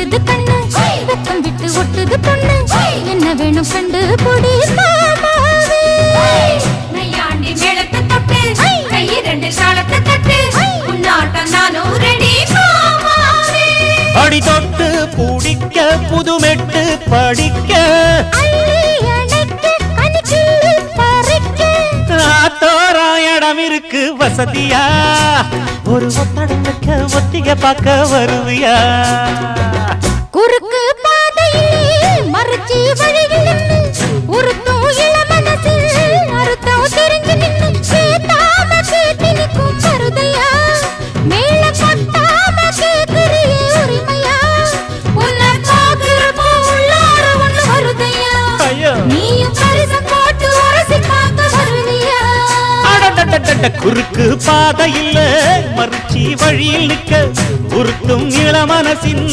கொட்டுது கண்ணு வெக்கம் விட்டு ஒட்டுது பொண்ணு என்ன வேணும் கண்டு பொடி மாமாவே நையாண்டி மேளத்தை தொட்டு கை ரெண்டு சாலத்தை தட்டு உன்னாட்டம் நானும் ரெடி மாமாவே அடி தொட்டு பூடிக்க புதுமெட்டு படிக்க இடம் இருக்கு வசதியா ஒரு ஒத்தடம் வைக்க ஒத்திக பார்க்க வருவியா குறுக்கு பாதையிலே மறைச்சி வழியில் உருத்தும் இளமனசில் அறுத்தம் தெரிஞ்சு நின்று கேட்டாம கேட்டு நிற்கும் கருதையா மேல கொட்டாம கேட்கிறியே உரிமையா உன்னை பார்க்கிறப்போ உள்ளார ஒண்ணு வருதையா நீயும் பரிசம் போட்டு உரசி பார்க்க வருவியா குறுக்கு பாதையில் மறுச்சி வழியில் நிற்க உருத்தும் இளமனசின்